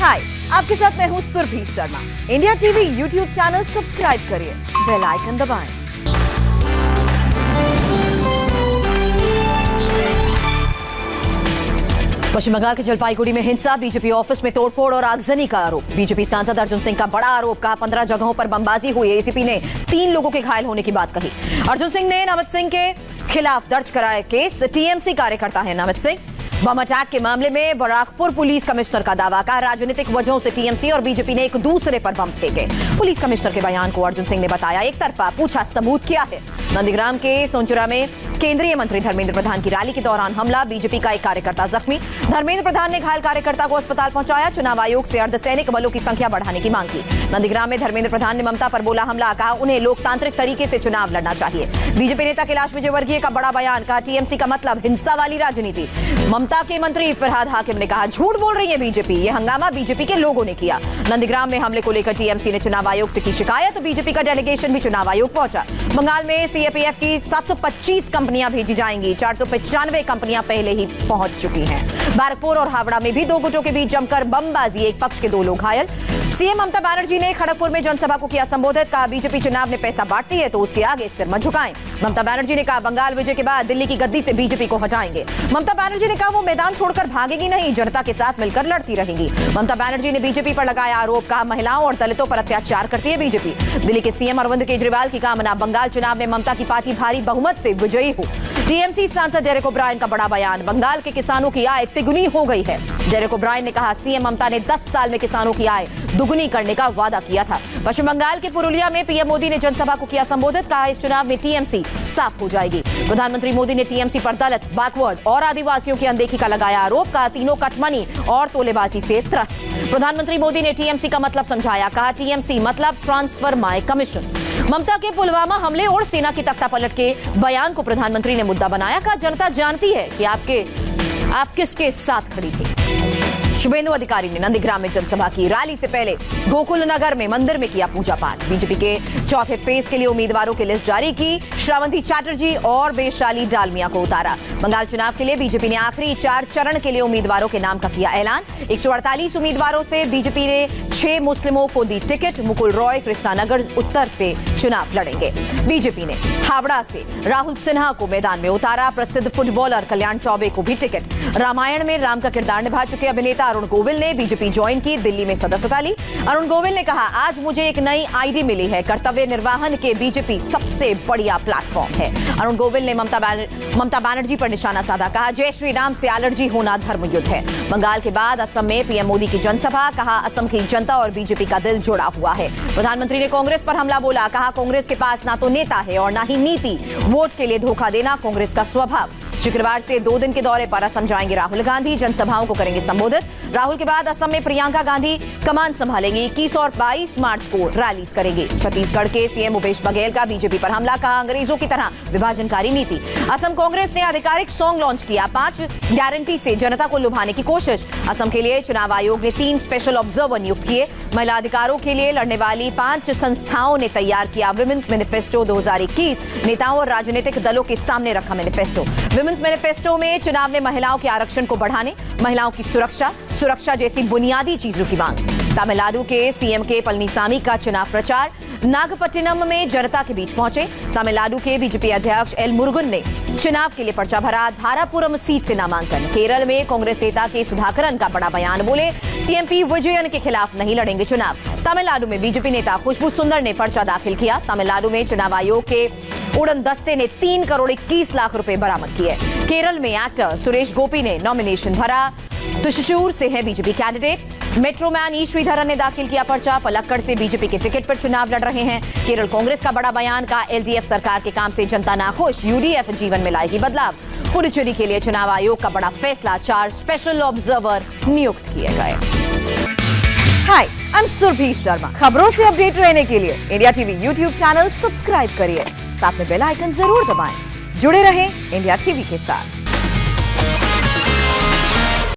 हाय, आपके साथ मैं हूँ Surabhi Sharma. India TV YouTube channel subscribe करिए, बेल आइकन दबाएं। पश्चिम बंगाल के जलपाईगुड़ी में हिंसा, बीजेपी ऑफिस में तोड़फोड़ और आगजनी का आरोप। बीजेपी सांसद अर्जुन सिंह का बड़ा आरोप, कहा 15 जगहों पर बमबाजी हुई। एसीपी ने 3 लोगों के घायल होने की बात कही। अर्जुन सिंह ने नमित सिंह के खिलाफ दर्ज कराया केस। टीएमसी कार्यकर्ता है नमित सिंह। बम अटैक के मामले में बराकपुर पुलिस कमिश्नर का दावा, कहा राजनीतिक वजहों से टीएमसी और बीजेपी ने एक दूसरे पर बम फेंके। पुलिस कमिश्नर के बयान को अर्जुन सिंह ने बताया एक तरफा, पूछा सबूत क्या है। नंदीग्राम के सोनचुरा में केंद्रीय मंत्री धर्मेंद्र प्रधान की रैली के दौरान हमला, बीजेपी का एक कार्यकर्ता जख्मी। धर्मेंद्र प्रधान ने घायल कार्यकर्ता को अस्पताल पहुंचाया। चुनाव आयोग से अर्धसैनिक बलों की संख्या बढ़ाने की मांग की। नंदीग्राम में धर्मेंद्र प्रधान ने ममता पर बोला हमला, कहा उन्हें लोकतांत्रिक तरीके से चुनाव लड़ना चाहिए। बीजेपी नेता कैलाश विजयवर्गीय का बड़ा बयान, कहा टीएमसी का मतलब हिंसा वाली राजनीति। ममता के मंत्री फरहाद हाकिम ने कहा झूठ बोल रही है बीजेपी, ये हंगामा बीजेपी के लोगों ने किया। नंदीग्राम में हमले को लेकर टीएमसी ने चुनाव आयोग से की शिकायत। बीजेपी का डेलीगेशन भी चुनाव आयोग पहुंचा। बंगाल में सीएपीएफ की 725 कंपनियां भेजी जाएंगी। 495 कंपनियां पहले ही पहुंच चुकी हैं। बैरकपुर और हावड़ा में भी 2 गुटों के बीच जमकर बमबाजी, एक पक्ष के 2 लोग घायल। सीएम ममता बनर्जी ने खड़गपुर में जनसभा को किया संबोधित, कहा बीजेपी चुनाव में पैसा बांटती है तो उसके आगे सिर मत झुकाएं। ममता बनर्जी ने कहा बंगाल विजय के बाद दिल्ली की गद्दी से बीजेपी को हटाएंगे। ममता बनर्जी ने कहा वो मैदान छोड़कर भागेगी नहीं, जनता के साथ मिलकर लड़ती रहेंगी। ममता बनर्जी ने बीजेपी पर लगाया आरोप, कहा महिलाओं और दलितों पर अत्याचार करती है बीजेपी। दिल्ली के सीएम अरविंद केजरीवाल की कामना, बंगाल चुनाव में ममता की पार्टी भारी बहुमत से विजयी हो। टीएमसी सांसद डेरेक ओब्रायन का बड़ा बयान, बंगाल के किसानों की आय तिगुनी हो गई है। डेरेक ओब्रायन ने कहा सीएम ममता ने 10 साल में किसानों की आय दुगुनी करने का वादा किया था। पश्चिम बंगाल के पुरुलिया में पीएम मोदी ने जनसभा को किया संबोधित, कहा इस चुनाव में टीएमसी साफ हो जाएगी। प्रधानमंत्री मोदी ने टीएमसी पर दलित, बैकवर्ड और आदिवासियों की अनदेखी का लगाया आरोप, कहा तीनों कटमनी और तोलेबाजी से त्रस्त। प्रधानमंत्री मोदी ने टीएमसी का मतलब समझाया, कहा टीएमसी मतलब ट्रांसफर माय कमीशन। ममता के पुलवामा हमले और सेना की तख्तापलट के बयान को प्रधानमंत्री ने मुद्दा बनाया, कहा जनता जानती है कि आप किसके साथ खड़ी थी। शुभेंदु अधिकारी ने नंदीग्राम में जनसभा की। रैली से पहले गोकुल नगर में मंदिर में किया पूजा पाठ। बीजेपी के चौथे फेज के लिए उम्मीदवारों की लिस्ट जारी की। श्रावंती चैटर्जी और वैशाली डालमिया को उतारा। बंगाल चुनाव के लिए बीजेपी ने आखिरी 4 चरण के लिए उम्मीदवारों के नाम का किया ऐलान। 148 उम्मीदवारों से बीजेपी ने 6 मुस्लिमों को दी टिकट। मुकुल रॉय कृष्णानगर उत्तर से चुनाव लड़ेंगे। बीजेपी ने हावड़ा से राहुल सिन्हा को मैदान में उतारा। प्रसिद्ध फुटबॉलर कल्याण चौबे को भी टिकट। रामायण में राम का किरदार निभा चुके अभिनेता अरुण गोविल ने बीजेपी ज्वाइन की। दिल्ली में सदस्यता ली। अरुण गोविल ने कहा आज मुझे एक नई आईडी मिली है, कर्तव्य निर्वहन के बीजेपी सबसे बढ़िया प्लेटफॉर्म है। अरुण गोविल ने ममता बनर्जी पर निशाना साधा, कहा जय श्री राम से एलर्जी होना धर्म युद्ध है। बंगाल के बाद असम में पीएम मोदी की जनसभा, कहा असम की जनता और बीजेपी का दिल जुड़ा हुआ है। प्रधानमंत्री ने कांग्रेस पर हमला बोला, कहा कांग्रेस के पास ना तो नेता है और ना ही नीति। वोट के लिए धोखा देना कांग्रेस का स्वभाव। शुक्रवार से 2 दिन के दौरे पर असम जाएंगे राहुल गांधी, जनसभाओं को करेंगे संबोधित। राहुल के बाद असम में प्रियंका गांधी कमान संभालेंगी। 21 और 22 मार्च को रैलीज करेंगे। छत्तीसगढ़ के सीएम भूपेश बघेल का बीजेपी पर हमला, कहा अंग्रेजों की तरह विभाजनकारी नीति। असम कांग्रेस ने आधिकारिक सॉन्ग लॉन्च किया, 5 गारंटी से जनता को लुभाने की कोशिश। असम के लिए चुनाव आयोग ने 3 स्पेशल ऑब्जर्वर नियुक्त किए। महिला अधिकारों के लिए लड़ने वाली 5 संस्थाओं ने तैयार किया विमेंस मैनिफेस्टो 2021। नेताओं और राजनीतिक दलों के सामने रखा मैनिफेस्टो। विमेंस मैनिफेस्टो में चुनाव में महिलाओं के आरक्षण को बढ़ाने, महिलाओं की सुरक्षा जैसी बुनियादी चीजों की मांग। तमिलनाडु के सीएम के पलनीसामी का चुनाव प्रचार। नागपट्टिनम में जनता के बीच पहुंचे। तमिलनाडु के बीजेपी अध्यक्ष एल मुरुगन ने चुनाव के लिए पर्चा भरा। धारापुरम सीट से नामांकन। केरल में कांग्रेस नेता के सुधाकरन का बड़ा बयान, बोले सीएम पी विजयन के खिलाफ नहीं लड़ेंगे चुनाव। तमिलनाडु में बीजेपी नेता खुशबू सुंदर ने पर्चा दाखिल किया। तमिलनाडु में चुनाव आयोग के उड़न दस्ते ने 3 करोड़ 21 लाख रुपए बरामद किए। केरल में एक्टर सुरेश गोपी ने नॉमिनेशन भरा। तुशूर से है बीजेपी कैंडिडेट। मेट्रोमैन ई श्रीधरन ने दाखिल किया पर्चा। पलक्कड़ से बीजेपी के टिकट पर चुनाव लड़ रहे हैं। केरल कांग्रेस का बड़ा बयान, का एलडीएफ सरकार के काम से जनता नाखुश, यूडीएफ जीवन में लाएगी बदलाव। पुडुचेरी के लिए चुनाव आयोग का बड़ा फैसला, 4 स्पेशल ऑब्जर्वर नियुक्त किए गए। हाय, आई एम सुरभि शर्मा। खबरों से अपडेट रहने के लिए India TV YouTube channel subscribe करिए, साथ में बेल आइकन जरूर दबाएं। जुड़े रहें इंडिया टीवी के साथ।